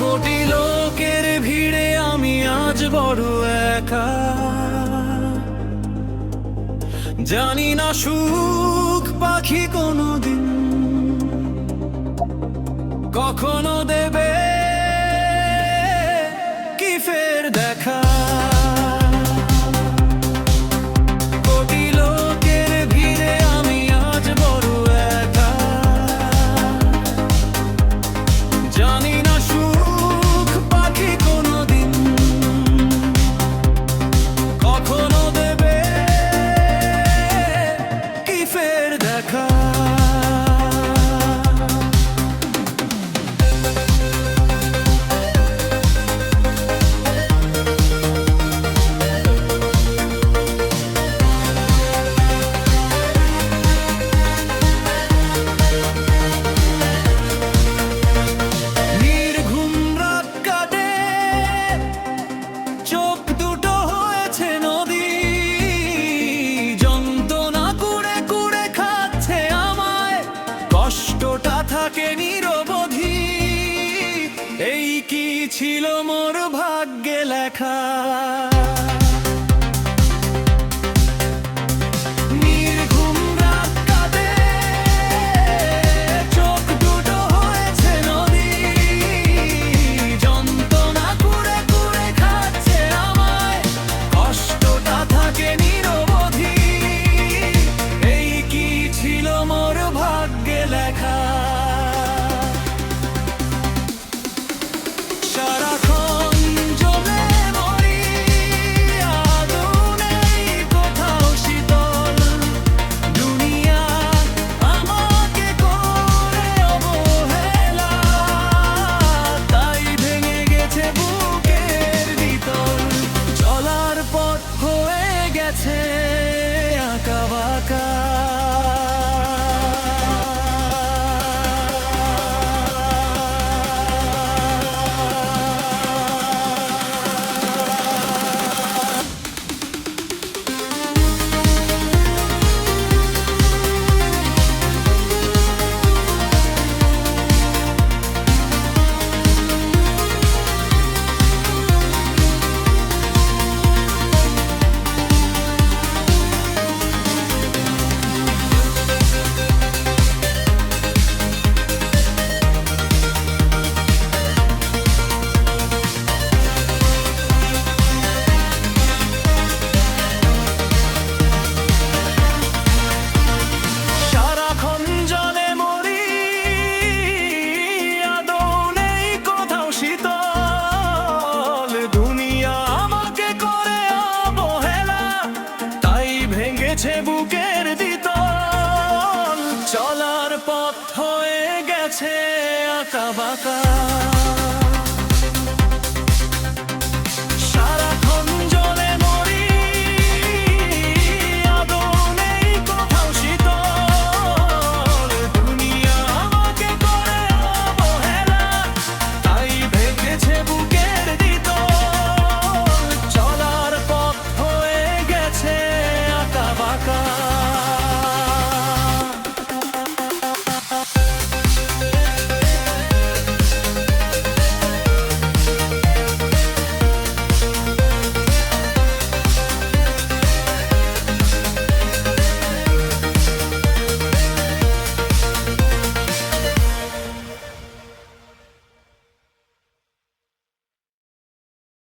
কোটি লোকের ভিড়ে আমি আজ বড় একা, জানি না সুখ পাখি কোনোদিন কখনো দেবে কি ফের দেখা। কোটি লোকের ভিড়ে আমি আজ বড় একা, জানি না সুখ পাখি কোনোদিন কখনো দেবে কি ফের দেখা। কষ্টটা থাকে নিরবধি, এই কি ছিল মোর ভাগ্যে লেখা। নির্ঘুম রাত কাটে, চোখ দুটো হয়েছে নদী, যন্ত্রণা কুড়ে কুড়ে খাচ্ছে আমায়, কষ্টটা থাকে নিরবধি, এই কি ছিল মোর ভাগ্যে লেখা। সারাক্ষণ জ্বলে মরি, আগুনে কোথাও শীতল, দুনিয়া আমাকে করে অবহেলা, তাই ভেঙে গেছে বুকের ভিতর, চলার পথ হয়ে গেছে আঁকা বাঁকা। বুকের ভিতর চলার পথ হয়ে গেছে আঁকা বাঁকা।